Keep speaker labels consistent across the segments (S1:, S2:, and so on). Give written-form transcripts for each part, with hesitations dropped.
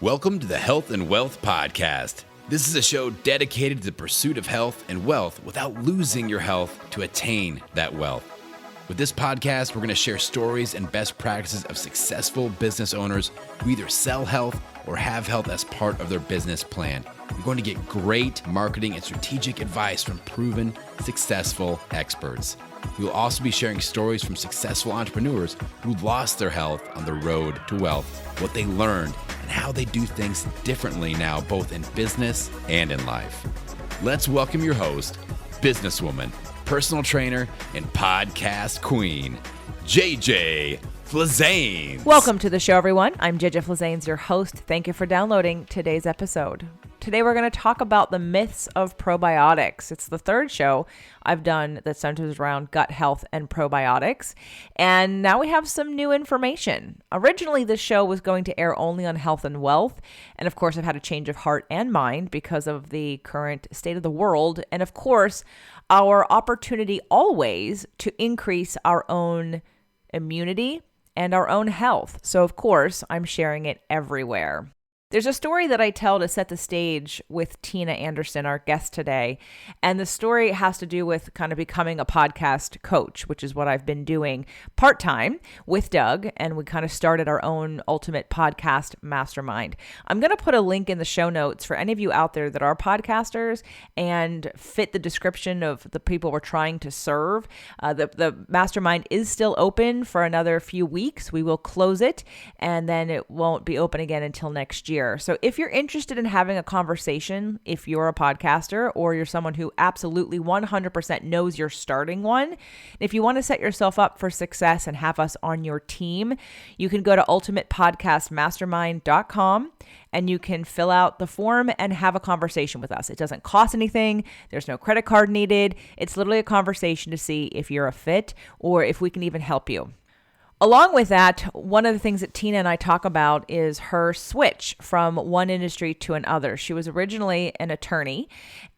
S1: Welcome to the Health and Wealth Podcast. This is a show dedicated to the pursuit of health and wealth without losing your health to attain that wealth. With this podcast, we're going to share stories and best practices of successful business owners who either sell health or have health as part of their business plan. You're going to get great marketing and strategic advice from proven, successful experts. We will also be sharing stories from successful entrepreneurs who lost their health on the road to wealth, what they learned, and how they do things differently now, both in business and in life. Let's welcome your host, businesswoman, personal trainer, and podcast queen, JJ Flazanes.
S2: Welcome to the show, everyone. I'm JJ Flazanes, your host. Thank you for downloading today's episode. Today, we're going to talk about the myths of probiotics. It's the third show I've done that centers around gut health and probiotics. And now we have some new information. Originally, this show was going to air only on health and wealth. And of course, I've had a change of heart and mind because of the current state of the world. And of course, our opportunity always to increase our own immunity and our own health. So of course, I'm sharing it everywhere. There's a story that I tell to set the stage with Tina Anderson, our guest today. And the story has to do with kind of becoming a podcast coach, which is what I've been doing part-time with Doug. And we kind of started our own ultimate podcast mastermind. I'm going to put a link in the show notes for any of you out there that are podcasters and fit the description of the people we're trying to serve. The mastermind is still open for another few weeks. We will close it and then it won't be open again until next year. So if you're interested in having a conversation, if you're a podcaster or you're someone who absolutely 100% knows you're starting one, if you want to set yourself up for success and have us on your team, you can go to ultimatepodcastmastermind.com and you can fill out the form and have a conversation with us. It doesn't cost anything. There's no credit card needed. It's literally a conversation to see if you're a fit or if we can even help you. Along with that, one of the things that Tina and I talk about is her switch from one industry to another. She was originally an attorney,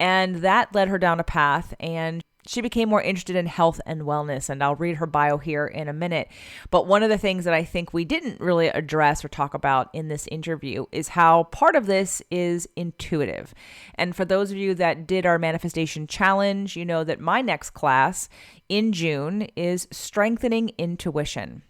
S2: and that led her down a path, and she became more interested in health and wellness, and I'll read her bio here in a minute. But one of the things that I think we didn't really address or talk about in this interview is how part of this is intuitive. And for those of you that did our manifestation challenge, you know that my next class in June is strengthening intuition.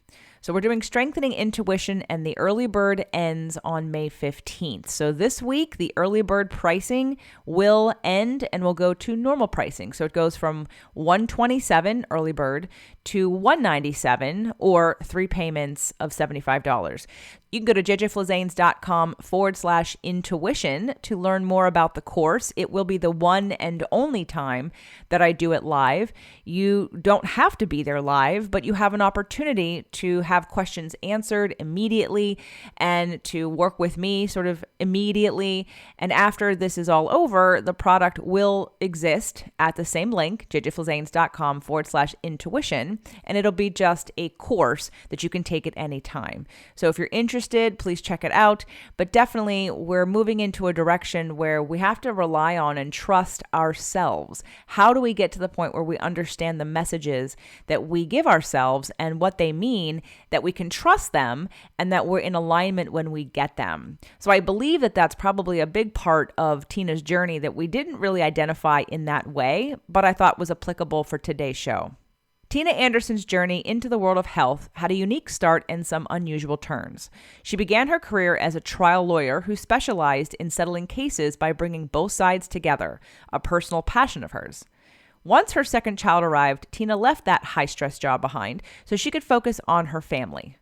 S2: So we're doing strengthening intuition, and the early bird ends on May 15th. So this week, the early bird pricing will end and will go to normal pricing. So it goes from $127 early bird to $197 or 3 payments of $75. You can go to jjflazanes.com/intuition to learn more about the course. It will be the one and only time that I do it live. You don't have to be there live, but you have an opportunity to have questions answered immediately and to work with me sort of immediately. And after this is all over, the product will exist at the same link, jjflazanes.com/intuition, and it'll be just a course that you can take at any time. So if you're interested, please check it out. But definitely, we're moving into a direction where we have to rely on and trust ourselves. How do we get to the point where we understand the messages that we give ourselves and what they mean, that we can trust them and that we're in alignment when we get them? So I believe that that's probably a big part of Tina's journey that we didn't really identify in that way, but I thought was applicable for today's show. Tina Anderson's journey into the world of health had a unique start and some unusual turns. She began her career as a trial lawyer who specialized in settling cases by bringing both sides together, a personal passion of hers. Once her second child arrived, Tina left that high-stress job behind so she could focus on her family.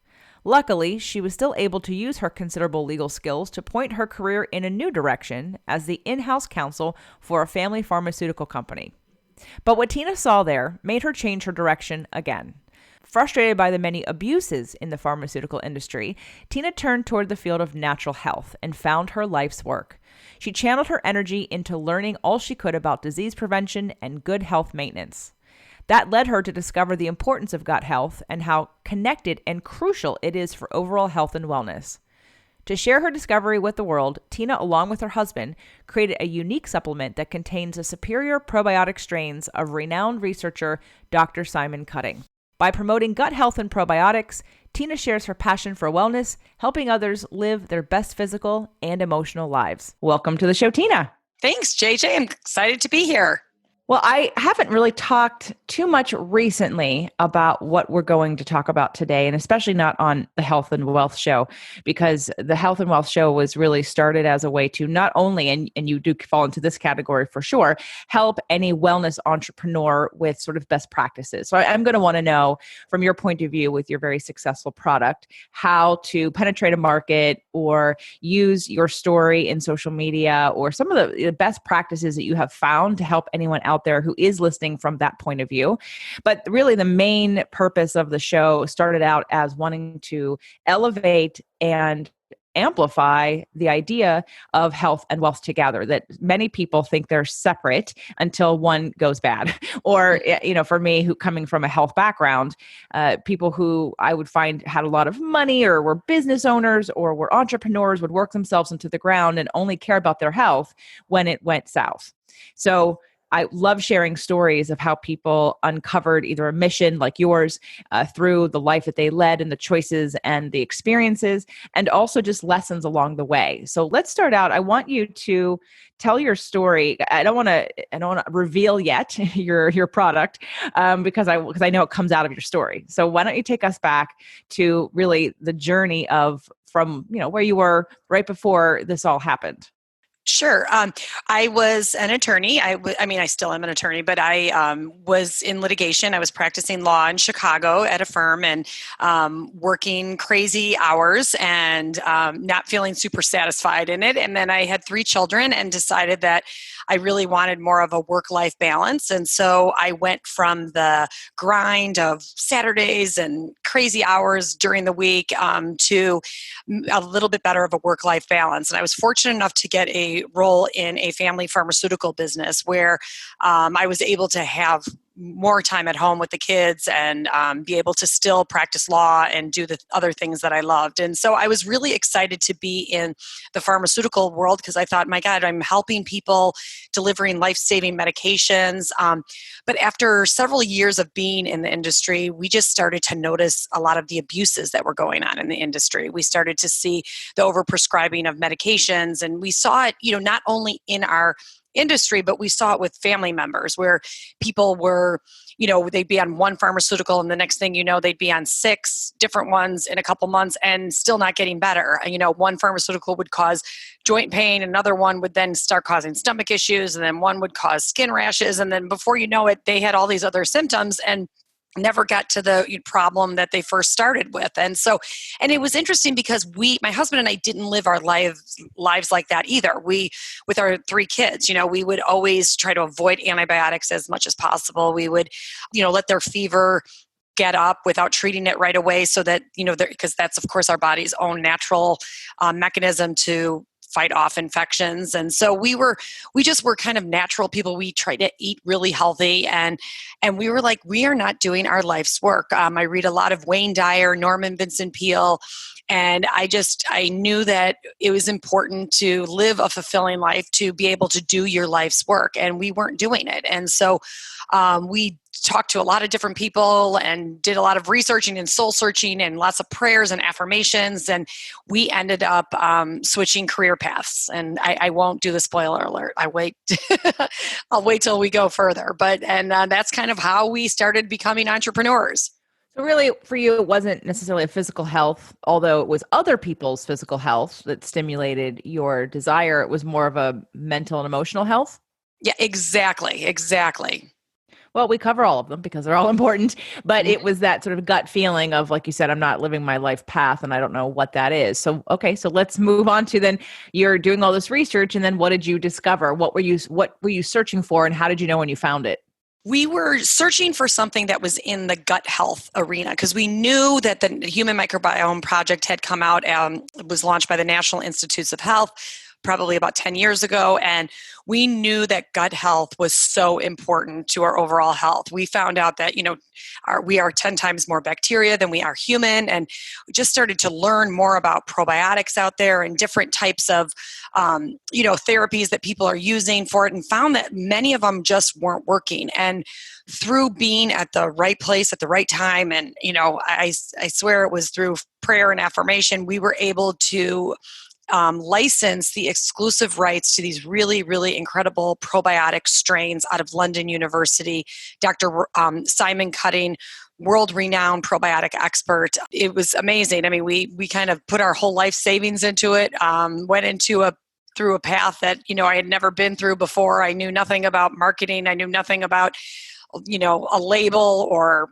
S2: Luckily, she was still able to use her considerable legal skills to point her career in a new direction as the in-house counsel for a family pharmaceutical company. But what Tina saw there made her change her direction again. Frustrated by the many abuses in the pharmaceutical industry, Tina turned toward the field of natural health and found her life's work. She channeled her energy into learning all she could about disease prevention and good health maintenance. That led her to discover the importance of gut health and how connected and crucial it is for overall health and wellness. To share her discovery with the world, Tina, along with her husband, created a unique supplement that contains the superior probiotic strains of renowned researcher Dr. Simon Cutting. By promoting gut health and probiotics, Tina shares her passion for wellness, helping others live their best physical and emotional lives. Welcome to the show, Tina.
S3: Thanks, JJ. I'm excited to be here.
S2: Well, I haven't really talked too much recently about what we're going to talk about today, and especially not on the Health and Wealth Show, because the Health and Wealth Show was really started as a way to not only, and you do fall into this category for sure, help any wellness entrepreneur with sort of best practices. So I'm going to want to know, from your point of view with your very successful product, how to penetrate a market or use your story in social media or some of the best practices that you have found to help anyone out there who is listening from that point of view. But really the main purpose of the show started out as wanting to elevate and amplify the idea of health and wealth together, that many people think they're separate until one goes bad. Or, for me, who coming from a health background, people who I would find had a lot of money or were business owners or were entrepreneurs would work themselves into the ground and only care about their health when it went south. So I love sharing stories of how people uncovered either a mission like yours through the life that they led and the choices and the experiences, and also just lessons along the way. So let's start out. I want you to tell your story. I don't want to reveal yet your product because I know it comes out of your story. So why don't you take us back to really the journey from where you were right before this all happened?
S3: Sure. I was an attorney. I still am an attorney, but I was in litigation. I was practicing law in Chicago at a firm and working crazy hours and not feeling super satisfied in it. And then I had 3 children and decided that I really wanted more of a work-life balance. And so I went from the grind of Saturdays and crazy hours during the week to a little bit better of a work-life balance. And I was fortunate enough to get a role in a family pharmaceutical business where I was able to have more time at home with the kids and be able to still practice law and do the other things that I loved. And so I was really excited to be in the pharmaceutical world because I thought, my God, I'm helping people delivering life-saving medications. But after several years of being in the industry, we just started to notice a lot of the abuses that were going on in the industry. We started to see the overprescribing of medications, and we saw it, not only in our industry, but we saw it with family members where people were, they'd be on one pharmaceutical and the next thing you know, they'd be on 6 different ones in a couple months and still not getting better. One pharmaceutical would cause joint pain, another one would then start causing stomach issues, and then one would cause skin rashes. And then before you know it, they had all these other symptoms and never got to the problem that they first started with. And it was interesting because my husband and I didn't live our lives like that either. With our 3 kids, we would always try to avoid antibiotics as much as possible. We would, let their fever get up without treating it right away so that, because that's of course our body's own natural mechanism to fight off infections. And so we just were kind of natural people. We tried to eat really healthy and we were like, we are not doing our life's work. I read a lot of Wayne Dyer, Norman Vincent Peale, and I knew that it was important to live a fulfilling life, to be able to do your life's work. And we weren't doing it. And so we talked to a lot of different people and did a lot of researching and soul searching and lots of prayers and affirmations. And we ended up switching career paths. And I won't do the spoiler alert. I'll wait till we go further. And that's kind of how we started becoming entrepreneurs.
S2: So really, for you, it wasn't necessarily a physical health, although it was other people's physical health that stimulated your desire. It was more of a mental and emotional health?
S3: Yeah, exactly.
S2: Well, we cover all of them because they're all important, but it was that sort of gut feeling of, like you said, I'm not living my life path and I don't know what that is. So, okay, so let's move on to then you're doing all this research, and then what did you discover? What were you searching for, and how did you know when you found it?
S3: We were searching for something that was in the gut health arena because we knew that the Human Microbiome Project had come out, it was launched by the National Institutes of Health, probably about 10 years ago. And we knew that gut health was so important to our overall health. We found out that, we are 10 times more bacteria than we are human. And we just started to learn more about probiotics out there and different types of, therapies that people are using for it, and found that many of them just weren't working. And through being at the right place at the right time, and, I swear it was through prayer and affirmation, we were able to license the exclusive rights to these really, really incredible probiotic strains out of London University. Dr. Simon Cutting, world-renowned probiotic expert. It was amazing. I mean, we kind of put our whole life savings into it, went through a path that, I had never been through before. I knew nothing about marketing. I knew nothing about, a label or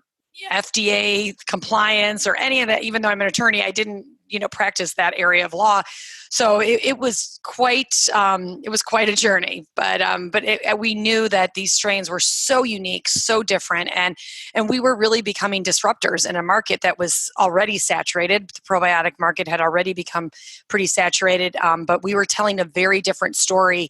S3: FDA compliance or any of that. Even though I'm an attorney, I didn't, practice that area of law. So it was quite a journey. But we knew that these strains were so unique, so different, and we were really becoming disruptors in a market that was already saturated. The probiotic market had already become pretty saturated, but we were telling a very different story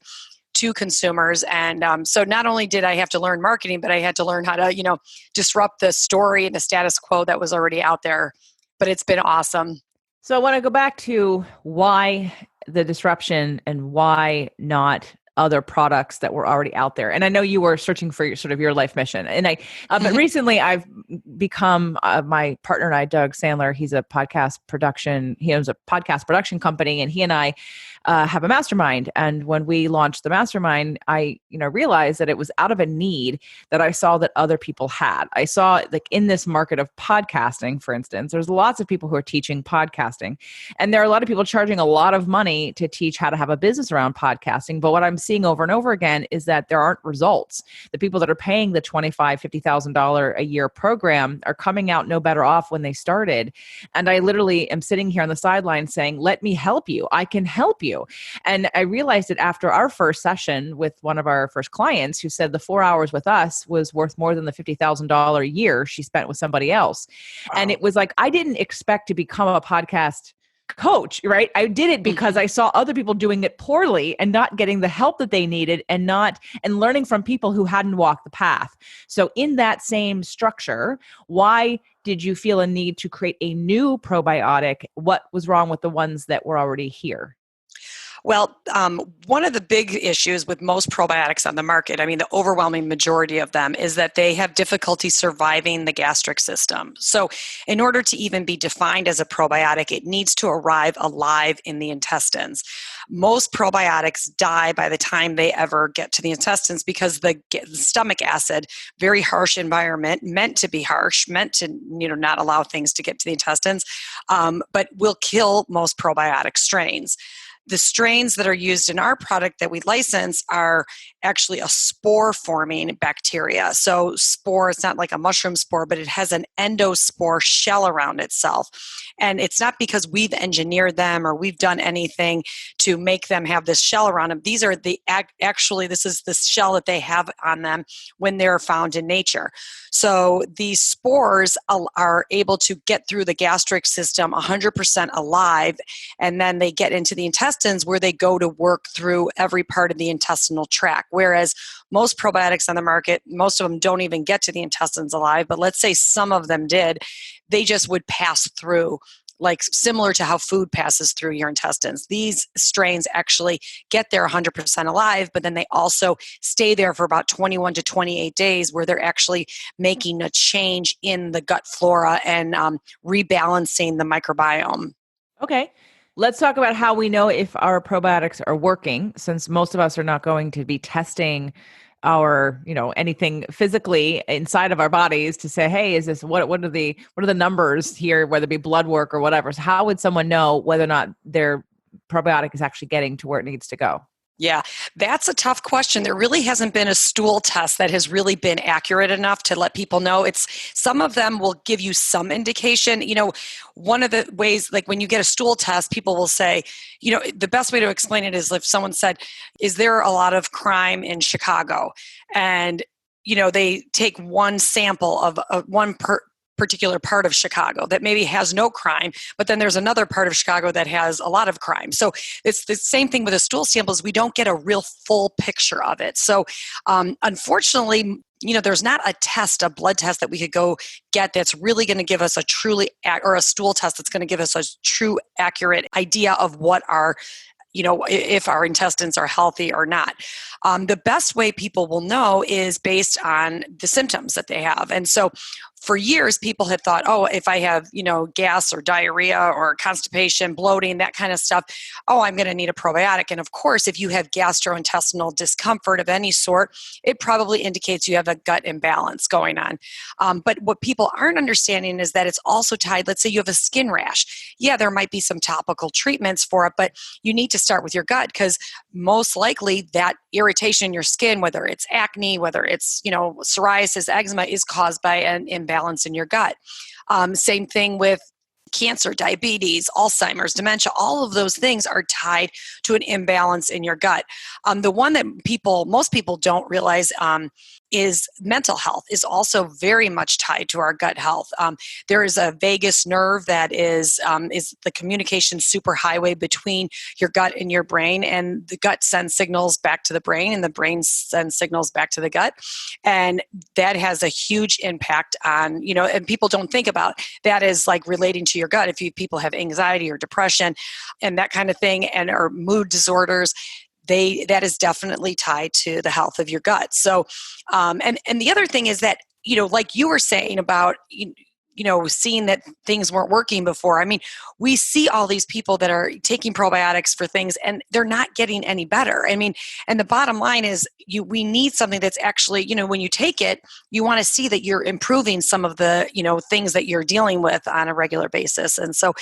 S3: to consumers. And so not only did I have to learn marketing, but I had to learn how to, disrupt the story and the status quo that was already out there. But it's been awesome.
S2: So I want to go back to why the disruption and why not other products that were already out there. And I know you were searching for your life mission. And but recently I've become my partner and I, Doug Sandler, he owns a podcast production company, and he and I have a mastermind. And when we launched the mastermind, I, realized that it was out of a need that I saw that other people had. I saw, like, in this market of podcasting, for instance, there's lots of people who are teaching podcasting, and there are a lot of people charging a lot of money to teach how to have a business around podcasting. But what I'm seeing over and over again is that there aren't results. The people that are paying the $25,000, $50,000 a year program are coming out no better off when they started. And I literally am sitting here on the sideline saying, let me help you. I can help you. And I realized it after our first session with one of our first clients, who said the 4 hours with us was worth more than the $50,000 a year she spent with somebody else. Wow. And it was like, I didn't expect to become a podcast coach, right? I did it because I saw other people doing it poorly and not getting the help that they needed, and learning from people who hadn't walked the path. So in that same structure, why did you feel a need to create a new probiotic? What was wrong with the ones that were already here?
S3: Well, one of the big issues with most probiotics on the market, I mean, the overwhelming majority of them, is that they have difficulty surviving the gastric system. So in order to even be defined as a probiotic, it needs to arrive alive in the intestines. Most probiotics die by the time they ever get to the intestines, because the stomach acid, very harsh environment, meant to be harsh, meant to not allow things to get to the intestines, but will kill most probiotic strains. The strains that are used in our product that we license are actually a spore-forming bacteria. So spore, it's not like a mushroom spore, but it has an endospore shell around itself. And it's not because we've engineered them or we've done anything to make them have this shell around them. These are this is the shell that they have on them when they're found in nature. So these spores are able to get through the gastric system 100% alive, and then they get into the intestines, where they go to work through every part of the intestinal tract. Whereas most probiotics on the market, most of them don't even get to the intestines alive, but let's say some of them did, they just would pass through, like similar to how food passes through your intestines. These strains actually get there 100% alive, but then they also stay there for about 21 to 28 days, where they're actually making a change in the gut flora and rebalancing the microbiome.
S2: Okay. Let's talk about how we know if our probiotics are working, since most of us are not going to be testing our, anything physically inside of our bodies to say, hey, is this, what are the numbers here, whether it be blood work or whatever. So how would someone know whether or not their probiotic is actually getting to where it needs to go?
S3: Yeah, that's a tough question. There really hasn't been a stool test that has really been accurate enough to let people know. Some of them will give you some indication. One of the ways, like when you get a stool test, people will say, the best way to explain it is if someone said, is there a lot of crime in Chicago? And, they take one sample of one particular part of Chicago that maybe has no crime, but then there's another part of Chicago that has a lot of crime. So it's the same thing with the stool samples. We don't get a real full picture of it. So unfortunately, there's not a blood test that we could go get that's really going to give us or a stool test that's going to give us a true accurate idea of what if our intestines are healthy or not. The best way people will know is based on the symptoms that they have. And so for years, people had thought, oh, if I have, gas or diarrhea or constipation, bloating, that kind of stuff, I'm going to need a probiotic. And of course, if you have gastrointestinal discomfort of any sort, it probably indicates you have a gut imbalance going on. But what people aren't understanding is that it's also tied, let's say you have a skin rash. Yeah, there might be some topical treatments for it, but you need to start with your gut because most likely that irritation in your skin, whether it's acne, whether it's, psoriasis, eczema, is caused by an imbalance in your gut. Same thing with cancer, diabetes, Alzheimer's, dementia, all of those things are tied to an imbalance in your gut. The one that most people don't realize is mental health is also very much tied to our gut health. There is a vagus nerve that is the communication superhighway between your gut and your brain, and the gut sends signals back to the brain, and the brain sends signals back to the gut, and that has a huge impact on and people don't think about that as like relating to your gut. If people have anxiety or depression and that kind of thing, or mood disorders, that is definitely tied to the health of your gut. So, and the other thing is that, like you were saying about, seeing that things weren't working before. I mean, we see all these people that are taking probiotics for things and they're not getting any better. I mean, and the bottom line is we need something that's actually, when you take it, you want to see that you're improving some of the, things that you're dealing with on a regular basis. And so,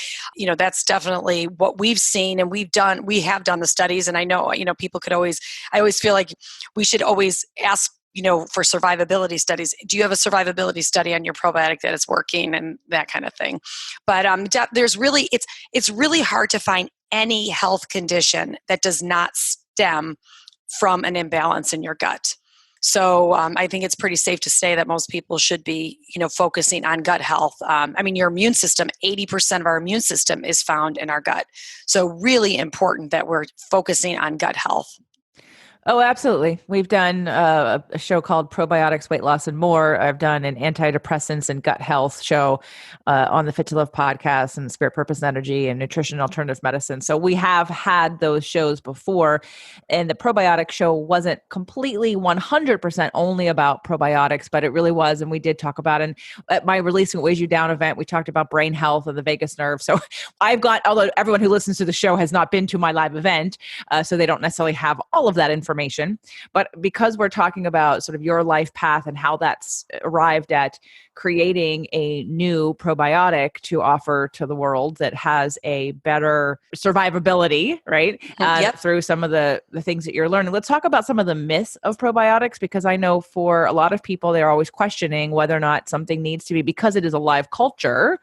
S3: that's definitely what we've seen and we have done the studies. And I know, I always feel like we should always ask for survivability studies. Do you have a survivability study on your probiotic that is working and that kind of thing? But it's really hard to find any health condition that does not stem from an imbalance in your gut. So I think it's pretty safe to say that most people should be, focusing on gut health. Your immune system, 80% of our immune system is found in our gut. So really important that we're focusing on gut health.
S2: Oh, absolutely. We've done a show called Probiotics, Weight Loss, and More. I've done an antidepressants and gut health show on the Fit to Live podcast and Spirit, Purpose, and Energy and Nutrition and Alternative Medicine. So we have had those shows before. And the probiotic show wasn't completely 100% only about probiotics, but it really was. And we did talk about it. And at my Releasing What Weighs You Down event, we talked about brain health and the vagus nerve. So although everyone who listens to the show has not been to my live event, so they don't necessarily have all of that information. But because we're talking about sort of your life path and how that's arrived at creating a new probiotic to offer to the world that has a better survivability, right?
S3: Yep.
S2: Through some of the things that you're learning. Let's talk about some of the myths of probiotics, because I know for a lot of people, they're always questioning whether or not something needs to be, because it is a live culture.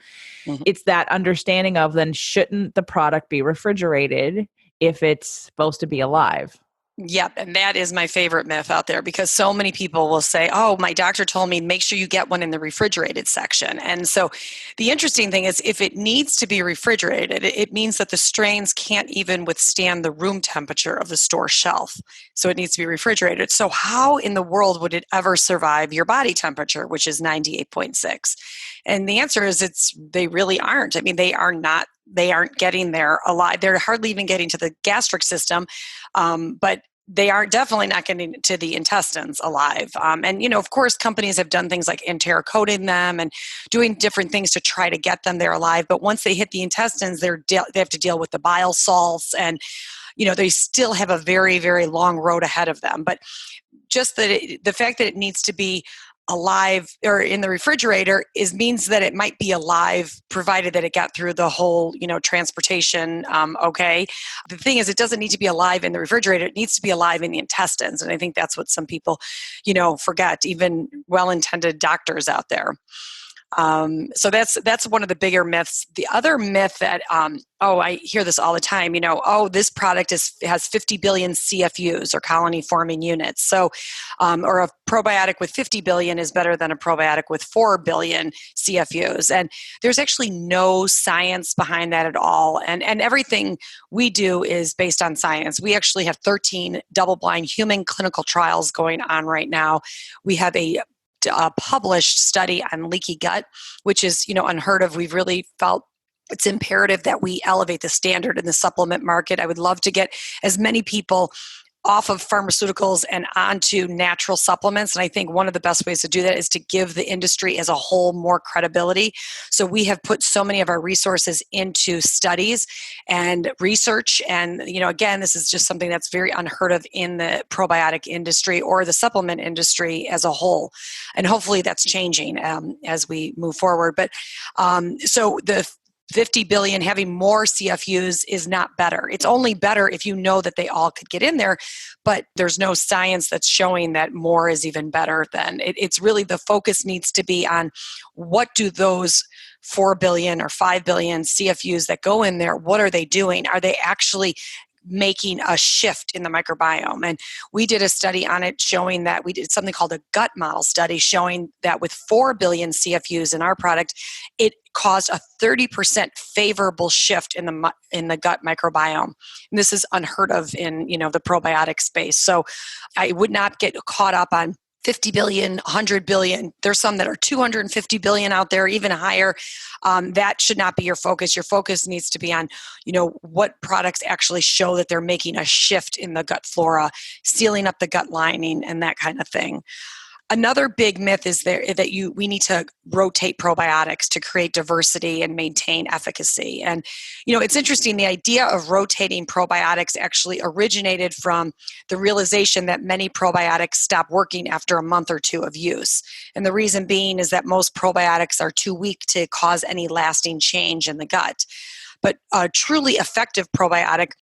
S2: Mm-hmm. It's that understanding of, then shouldn't the product be refrigerated if it's supposed to be alive?
S3: Yep. And that is my favorite myth out there, because so many people will say, oh, my doctor told me make sure you get one in the refrigerated section. And so the interesting thing is, if it needs to be refrigerated, it means that the strains can't even withstand the room temperature of the store shelf. So it needs to be refrigerated. So how in the world would it ever survive your body temperature, which is 98.6? And the answer is they really aren't. I mean, they aren't getting there alive. They're hardly even getting to the gastric system, but they are definitely not getting to the intestines alive. And of course, companies have done things like enteric-coating them and doing different things to try to get them there alive. But once they hit the intestines, they have to deal with the bile salts, and they still have a very, very long road ahead of them. But just the fact that it needs to be alive or in the refrigerator means that it might be alive, provided that it got through the whole, transportation. Okay. The thing is, it doesn't need to be alive in the refrigerator. It needs to be alive in the intestines. And I think that's what some people, forget, even well-intended doctors out there. So that's one of the bigger myths. The other myth that I hear this all the time. This product has 50 billion CFUs or colony forming units. So, or a probiotic with 50 billion is better than a probiotic with 4 billion CFUs. And there's actually no science behind that at all. And everything we do is based on science. We actually have 13 double-blind human clinical trials going on right now. We have a published study on leaky gut, which is, unheard of. We've really felt it's imperative that we elevate the standard in the supplement market. I would love to get as many people off of pharmaceuticals and onto natural supplements. And I think one of the best ways to do that is to give the industry as a whole more credibility. So we have put so many of our resources into studies and research. And, again, this is just something that's very unheard of in the probiotic industry or the supplement industry as a whole. And hopefully that's changing as we move forward. But so the 50 billion, having more CFUs is not better. It's only better if you know that they all could get in there, but there's no science that's showing that more is even better than. It's really the focus needs to be on what do those 4 billion or 5 billion CFUs that go in there, what are they doing? Are they actually making a shift in the microbiome? And we did a study on it showing that we did something called a gut model study showing that with 4 billion CFUs in our product, it caused a 30% favorable shift in the gut microbiome. And this is unheard of in, the probiotic space. So I would not get caught up on 50 billion, 100 billion. There's some that are 250 billion out there, even higher. That should not be your focus. Your focus needs to be on, what products actually show that they're making a shift in the gut flora, sealing up the gut lining, and that kind of thing. Another big myth is that we need to rotate probiotics to create diversity and maintain efficacy. And, it's interesting, the idea of rotating probiotics actually originated from the realization that many probiotics stop working after a month or two of use. And the reason being is that most probiotics are too weak to cause any lasting change in the gut. But a truly effective probiotic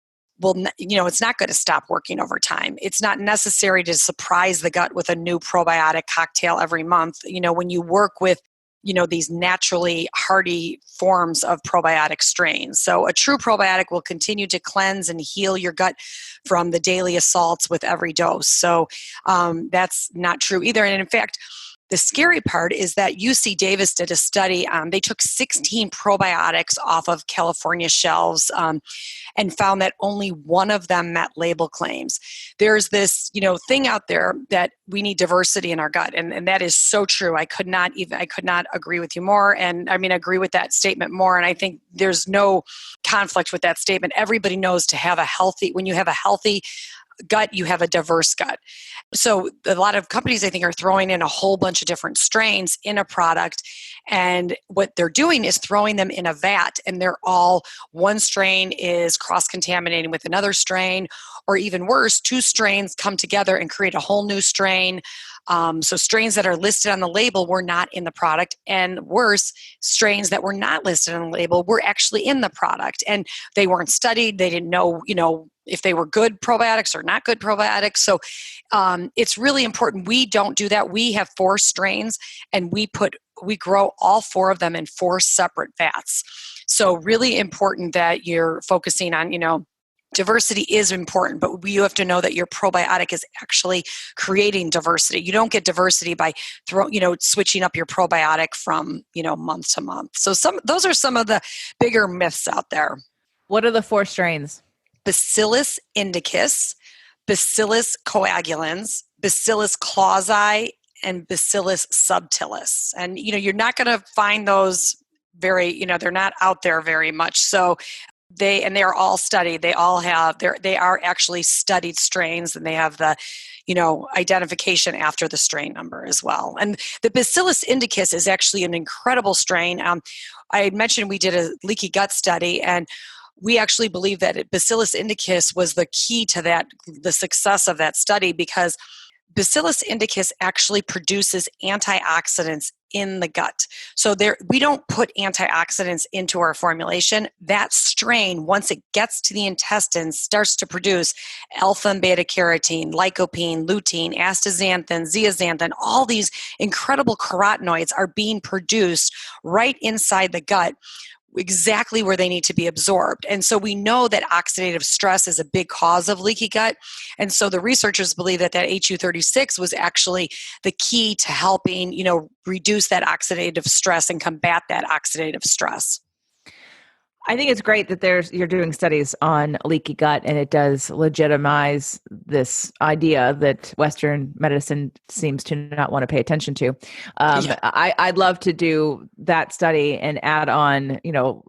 S3: it's not going to stop working over time. It's not necessary to surprise the gut with a new probiotic cocktail every month. When you work with, these naturally hardy forms of probiotic strains. So a true probiotic will continue to cleanse and heal your gut from the daily assaults with every dose. So that's not true either. And in fact, the scary part is that UC Davis did a study. They took 16 probiotics off of California shelves and found that only one of them met label claims. There's this, thing out there that we need diversity in our gut, and that is so true. I could not agree with you more, and agree with that statement more. And I think there's no conflict with that statement. Everybody knows when you have a healthy gut, you have a diverse gut. So a lot of companies, I think, are throwing in a whole bunch of different strains in a product. And what they're doing is throwing them in a vat, and one strain is cross-contaminating with another strain, or even worse, two strains come together and create a whole new strain. So strains that are listed on the label were not in the product, and worse, strains that were not listed on the label were actually in the product, and they weren't studied. They didn't know, if they were good probiotics or not good probiotics. So it's really important. We don't do that. We have 4 strains, and we grow all 4 of them in 4 separate vats. So really important that you're focusing on, diversity is important, but you have to know that your probiotic is actually creating diversity. You don't get diversity by switching up your probiotic from, month to month. So those are some of the bigger myths out there.
S2: What are the 4 strains?
S3: Bacillus indicus, Bacillus coagulans, Bacillus clausii, and Bacillus subtilis. And, you're not going to find those very, they're not out there very much. So they are all studied. They are actually studied strains, and they have the, identification after the strain number as well. And the Bacillus indicus is actually an incredible strain. I had mentioned we did a leaky gut study, and we actually believe that Bacillus indicus was the key to the success of that study, because Bacillus indicus actually produces antioxidants in the gut. So we don't put antioxidants into our formulation. That strain, once it gets to the intestines, starts to produce alpha and beta carotene, lycopene, lutein, astaxanthin, zeaxanthin. All these incredible carotenoids are being produced right inside the gut, exactly where they need to be absorbed. And so we know that oxidative stress is a big cause of leaky gut. And so the researchers believe that HU36 was actually the key to helping, reduce that oxidative stress and combat that oxidative stress.
S2: I think it's great that you're doing studies on leaky gut, and it does legitimize this idea that Western medicine seems to not want to pay attention to.
S3: Yeah.
S2: I'd love to do that study and add on,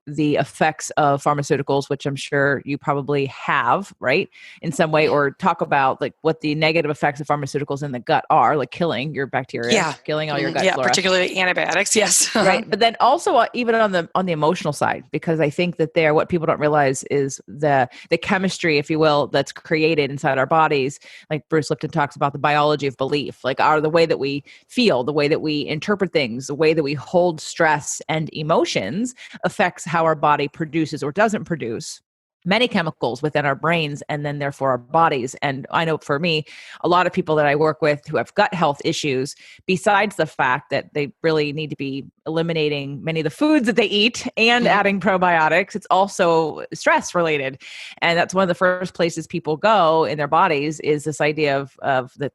S2: the effects of pharmaceuticals, which I'm sure you probably have, right, in some way, or talk about like what the negative effects of pharmaceuticals in the gut are, like killing your bacteria, killing all your gut flora.
S3: Particularly antibiotics. Yes.
S2: Right. But then also even on the emotional side, because I think that what people don't realize is the chemistry, if you will, that's created inside our bodies. Like Bruce Lipton talks about the biology of belief, like the way that we feel, the way that we interpret things, the way that we hold stress and emotions affects how our body produces or doesn't produce many chemicals within our brains and then therefore our bodies. And I know for me, a lot of people that I work with who have gut health issues, besides the fact that they really need to be eliminating many of the foods that they eat and adding probiotics, it's also stress related. And that's one of the first places people go in their bodies is this idea of that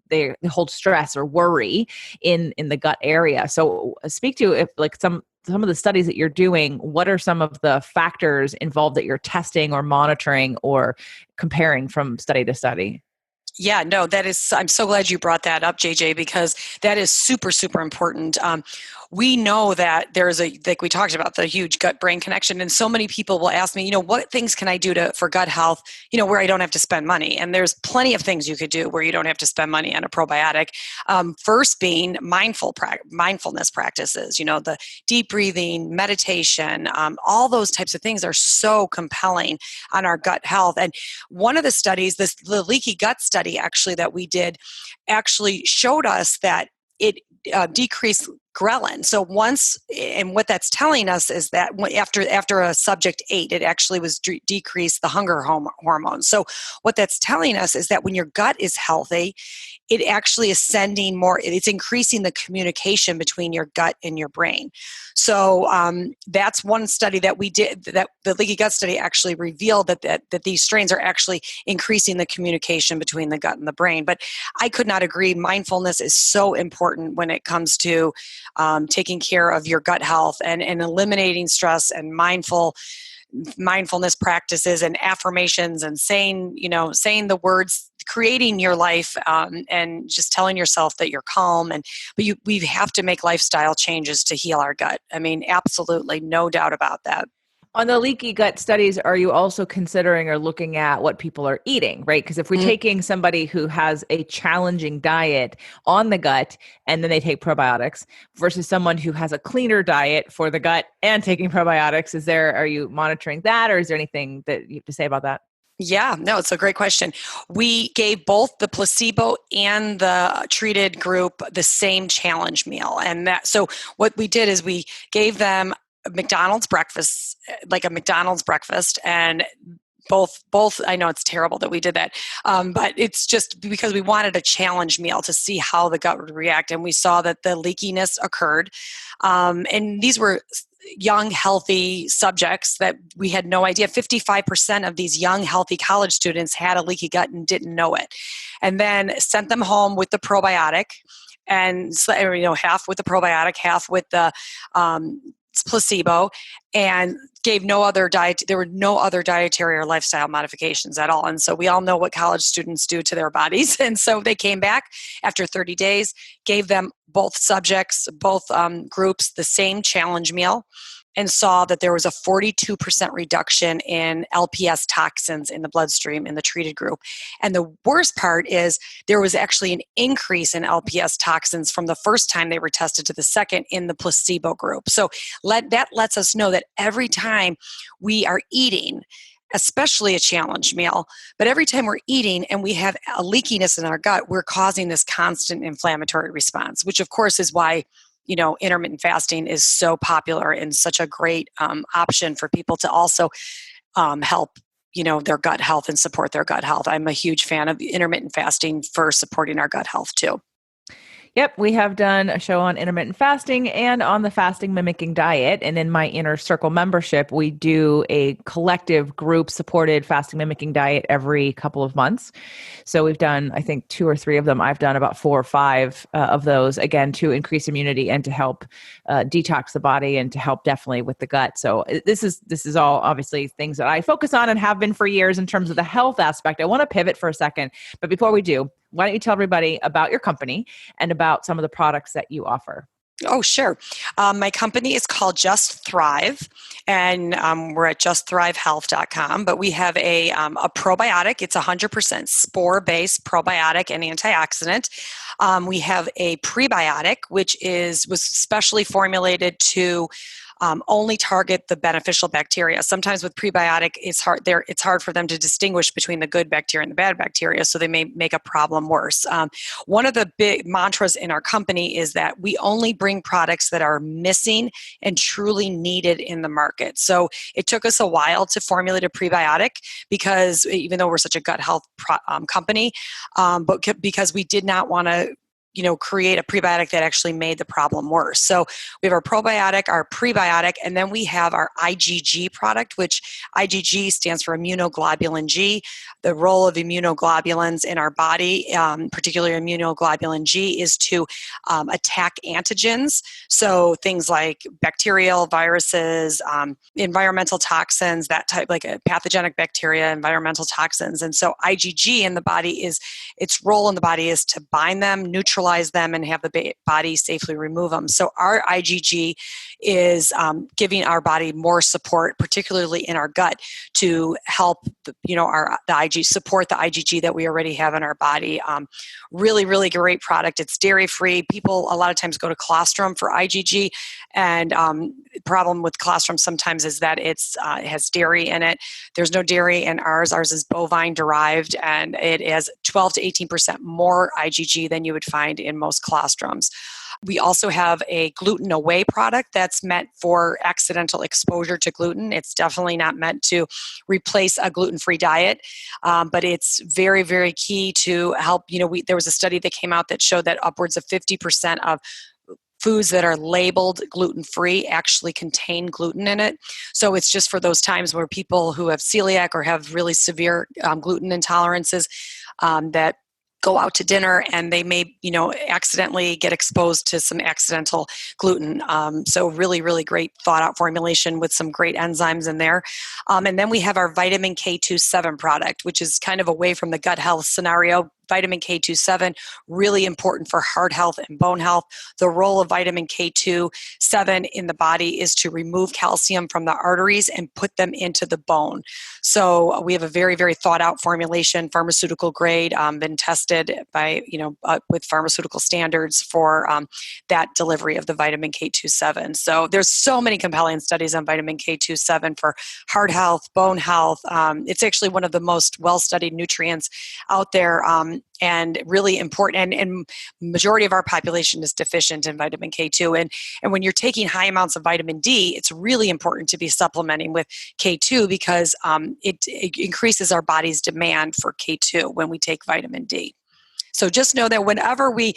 S2: they hold stress or worry in the gut area. So speak to if like some of the studies that you're doing, what are some of the factors involved that you're testing or monitoring or comparing from study to study?
S3: Yeah, no, I'm so glad you brought that up, JJ, because that is super, super important. We know that there's like we talked about, the huge gut-brain connection, and so many people will ask me, what things can I do for gut health, where I don't have to spend money? And there's plenty of things you could do where you don't have to spend money on a probiotic. First being mindfulness practices, the deep breathing, meditation, all those types of things are so compelling on our gut health. And one of the studies, the leaky gut study actually that we did, actually showed us that it decreased ghrelin. So and what that's telling us is that after a subject ate, it actually was decreased the hunger hormone. So what that's telling us is that when your gut is healthy, it actually is sending more, it's increasing the communication between your gut and your brain. So that's one study that we did, that the leaky gut study actually revealed that these strains are actually increasing the communication between the gut and the brain. But I could not agree. Mindfulness is so important when it comes to taking care of your gut health and eliminating stress, and mindfulness practices and affirmations and saying the words, creating your life, and just telling yourself that you're calm. But we have to make lifestyle changes to heal our gut. I mean, absolutely, no doubt about that.
S2: On the leaky gut studies, are you also considering or looking at what people are eating, right? Because if we're taking somebody who has a challenging diet on the gut and then they take probiotics versus someone who has a cleaner diet for the gut and taking probiotics, are you monitoring that, or is there anything that you have to say about that?
S3: Yeah, no, it's a great question. We gave both the placebo and the treated group the same challenge meal. So what we did is we gave them McDonald's breakfast, like a McDonald's breakfast, and both, I know it's terrible that we did that, but it's just because we wanted a challenge meal to see how the gut would react. And we saw that the leakiness occurred. And these were young, healthy subjects that we had no idea. 55% of these young, healthy college students had a leaky gut and didn't know it. And then sent them home with the probiotic, and half with the probiotic, half with the placebo, and gave no other diet. There were no other dietary or lifestyle modifications at all. And so we all know what college students do to their bodies. And so they came back after 30 days, gave them both groups the same challenge meal, and saw that there was a 42% reduction in LPS toxins in the bloodstream in the treated group. And the worst part is there was actually an increase in LPS toxins from the first time they were tested to the second in the placebo group. So that lets us know that every time we are eating, especially a challenge meal, but every time we're eating and we have a leakiness in our gut, we're causing this constant inflammatory response, which of course is why intermittent fasting is so popular and such a great option for people to also help their gut health and support their gut health. I'm a huge fan of intermittent fasting for supporting our gut health too.
S2: Yep, we have done a show on intermittent fasting and on the fasting mimicking diet. And in my Inner Circle membership, we do a collective group supported fasting mimicking diet every couple of months. So we've done, I think, 2 or 3 of them. I've done about 4 or 5 of those, again, to increase immunity and to help detox the body and to help definitely with the gut. So this is all obviously things that I focus on and have been for years in terms of the health aspect. I want to pivot for a second, but before we do, why don't you tell everybody about your company and about some of the products that you offer?
S3: Oh, sure. My company is called Just Thrive, and we're at justthrivehealth.com. But we have a probiotic. It's 100% spore-based probiotic and antioxidant. We have a prebiotic, which was specially formulated to only target the beneficial bacteria. Sometimes with prebiotic, it's hard for them to distinguish between the good bacteria and the bad bacteria, so they may make a problem worse. One of the big mantras in our company is that we only bring products that are missing and truly needed in the market. So it took us a while to formulate a prebiotic because even though we're such a gut health company, but because we did not want to create a prebiotic that actually made the problem worse. So we have our probiotic, our prebiotic, and then we have our IgG product, which IgG stands for immunoglobulin G. The role of immunoglobulins in our body, particularly immunoglobulin G, is to attack antigens. So things like bacterial, viruses, environmental toxins, that type, like a pathogenic bacteria, environmental toxins. And so IgG in the body its role in the body is to bind them, neutralize them, and have the body safely remove them. So our IgG is giving our body more support, particularly in our gut, to help support the IgG that we already have in our body. Really, really great product. It's dairy free. People a lot of times go to colostrum for IgG, and the problem with colostrum sometimes is that it has dairy in it. There's no dairy in ours. Ours is bovine derived, and it has 12 to 18% more IgG than you would find in most colostrums. We also have a gluten away product that's meant for accidental exposure to gluten. It's definitely not meant to replace a gluten-free diet, but it's very, very key to help. There was a study that came out that showed that upwards of 50% of foods that are labeled gluten-free actually contain gluten in it. So it's just for those times where people who have celiac or have really severe gluten intolerances that go out to dinner and they may, accidentally get exposed to some accidental gluten. So really, really great thought out formulation with some great enzymes in there. And then we have our vitamin K27 product, which is kind of away from the gut health scenario. Vitamin K27, really important for heart health and bone health. The role of vitamin K27 in the body is to remove calcium from the arteries and put them into the bone. So we have a very, very thought out formulation, pharmaceutical grade, been tested by, with pharmaceutical standards for that delivery of the vitamin K27. So there's so many compelling studies on vitamin K27 for heart health, bone health. It's actually one of the most well-studied nutrients out there. And really important, and majority of our population is deficient in vitamin K2. And when you're taking high amounts of vitamin D, it's really important to be supplementing with K2 because it increases our body's demand for K2 when we take vitamin D. So just know that whenever we're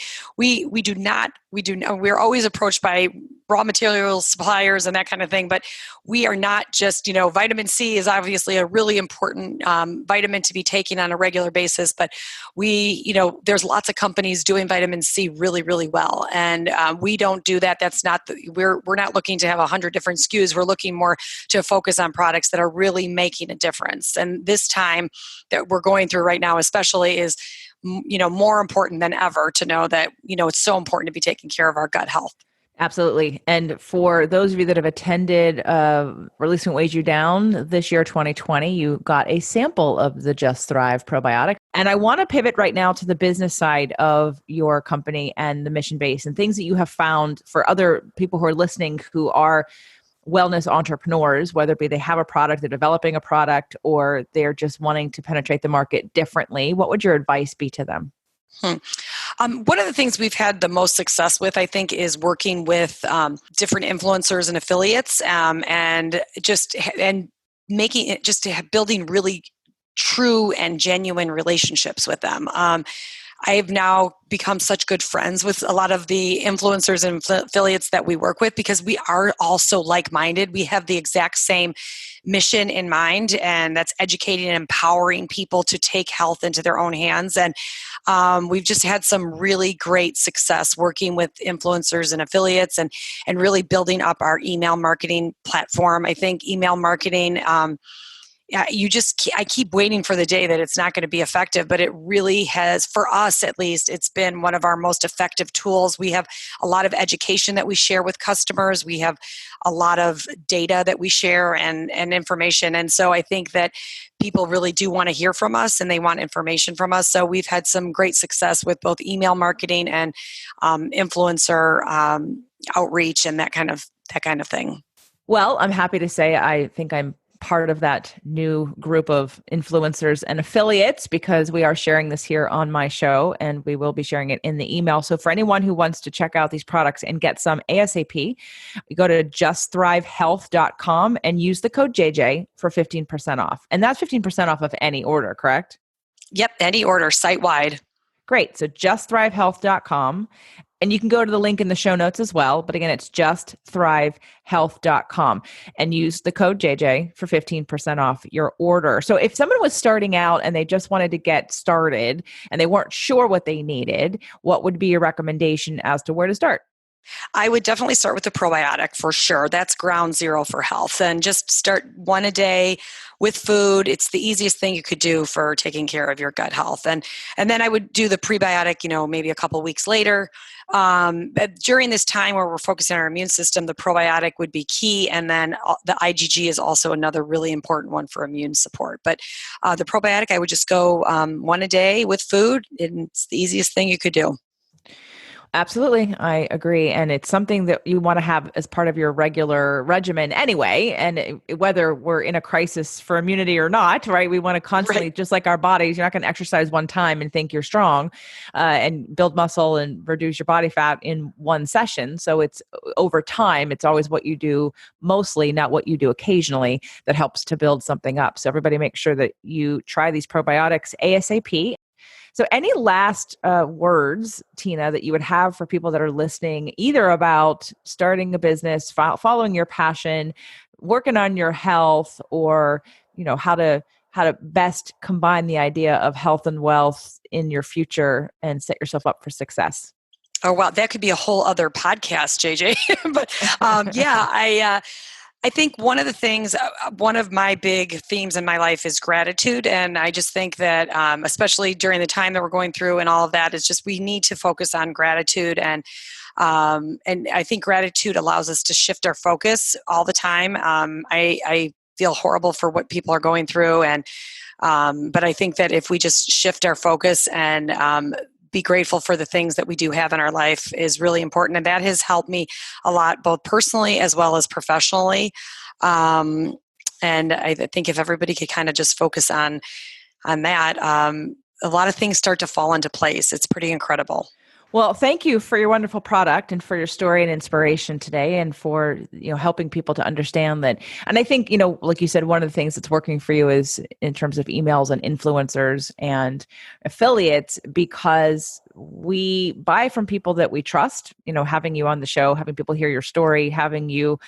S3: always approached by raw material suppliers and that kind of thing, but we are not just, vitamin C is obviously a really important vitamin to be taken on a regular basis, but there's lots of companies doing vitamin C really, really well. And we don't do that. That's not, we're not looking to have 100 different SKUs. We're looking more to focus on products that are really making a difference. And this time that we're going through right now, especially is more important than ever to know that, it's so important to be taking care of our gut health.
S2: Absolutely. And for those of you that have attended Releasing Weighs You Down this year, 2020, you got a sample of the Just Thrive probiotic. And I want to pivot right now to the business side of your company and the mission base and things that you have found for other people who are listening who are wellness entrepreneurs, whether it be they have a product, they're developing a product, or they're just wanting to penetrate the market differently. What would your advice be to them?
S3: One of the things we've had the most success with, I think, is working with different influencers and affiliates, and making it just to have building really true and genuine relationships with them. I've now become such good friends with a lot of the influencers and affiliates that we work with because we are all so like-minded. We have the exact same mission in mind, and that's educating and empowering people to take health into their own hands. And we've just had some really great success working with influencers and affiliates, and really building up our email marketing platform. I think email marketing, yeah, I keep waiting for the day that it's not going to be effective, but it really has, for us at least, it's been one of our most effective tools. We have a lot of education that we share with customers. We have a lot of data that we share and information. And so I think that people really do want to hear from us and they want information from us. So we've had some great success with both email marketing and influencer outreach and that kind of thing.
S2: Well, I'm happy to say I think I'm part of that new group of influencers and affiliates because we are sharing this here on my show and we will be sharing it in the email. So for anyone who wants to check out these products and get some ASAP, you go to justthrivehealth.com and use the code JJ for 15% off. And that's 15% off of any order, correct?
S3: Yep, any order, site-wide.
S2: Great. So justthrivehealth.com. And you can go to the link in the show notes as well. But again, it's justthrivehealth.com and use the code JJ for 15% off your order. So if someone was starting out and they just wanted to get started and they weren't sure what they needed, what would be your recommendation as to where to start?
S3: I would definitely start with the probiotic for sure. That's ground zero for health. And just start one a day with food. It's the easiest thing you could do for taking care of your gut health. And then I would do the prebiotic, maybe a couple weeks later. But during this time where we're focusing on our immune system, the probiotic would be key. And then the IgG is also another really important one for immune support. But the probiotic, I would just go one a day with food. And it's the easiest thing you could do.
S2: Absolutely. I agree. And it's something that you want to have as part of your regular regimen anyway. And whether we're in a crisis for immunity or not, right? We want to constantly, right, just like our bodies, you're not going to exercise one time and think you're strong and build muscle and reduce your body fat in one session. So it's over time. It's always what you do mostly, not what you do occasionally, that helps to build something up. So everybody make sure that you try these probiotics ASAP. So any last words, Tina, that you would have for people that are listening, either about starting a business, following your passion, working on your health, or how to best combine the idea of health and wealth in your future and set yourself up for success?
S3: Oh, wow. That could be a whole other podcast, JJ. But I think one of the things, one of my big themes in my life is gratitude. And I just think that, especially during the time that we're going through and all of that, it's just, we need to focus on gratitude. And I think gratitude allows us to shift our focus all the time. I feel horrible for what people are going through. But I think that if we just shift our focus and, be grateful for the things that we do have in our life is really important. And that has helped me a lot, both personally as well as professionally. And I think if everybody could kind of just focus on that, a lot of things start to fall into place. It's pretty incredible.
S2: Well, thank you for your wonderful product and for your story and inspiration today, and for helping people to understand that. And I think like you said, one of the things that's working for you is in terms of emails and influencers and affiliates, because we buy from people that we trust. Having you on the show, having people hear your story, having you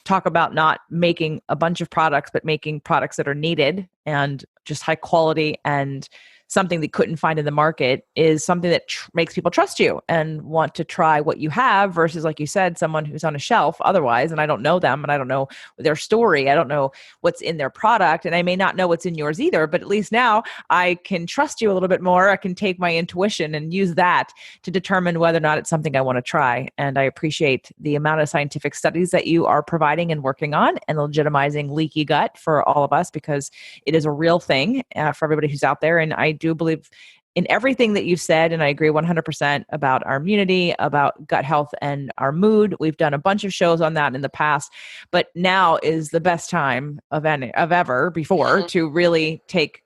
S2: talk about not making a bunch of products, but making products that are needed and just high quality and something they couldn't find in the market, is something that makes people trust you and want to try what you have, versus, like you said, someone who's on a shelf otherwise, and I don't know them and I don't know their story. I don't know what's in their product, and I may not know what's in yours either, but at least now I can trust you a little bit more. I can take my intuition and use that to determine whether or not it's something I want to try. And I appreciate the amount of scientific studies that you are providing and working on and legitimizing leaky gut for all of us, because it is a real thing for everybody who's out there. And I do believe in everything that you've said, and I agree 100% about our immunity, about gut health, and our mood. We've done a bunch of shows on that in the past, but now is the best time of ever before to really take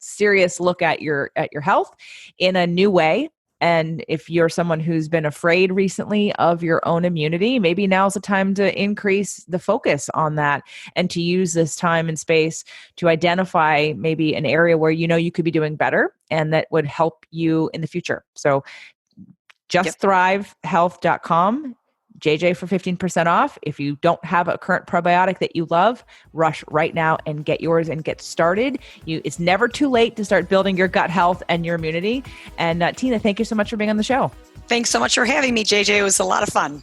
S2: serious look at your health in a new way. And if you're someone who's been afraid recently of your own immunity, maybe now's the time to increase the focus on that and to use this time and space to identify maybe an area where you know you could be doing better and that would help you in the future. So justthrivehealth.com, JJ for 15% off. If you don't have a current probiotic that you love, rush right now and get yours and get started. It's never too late to start building your gut health and your immunity. And Tina, thank you so much for being on the show.
S3: Thanks so much for having me, JJ. It was a lot of fun.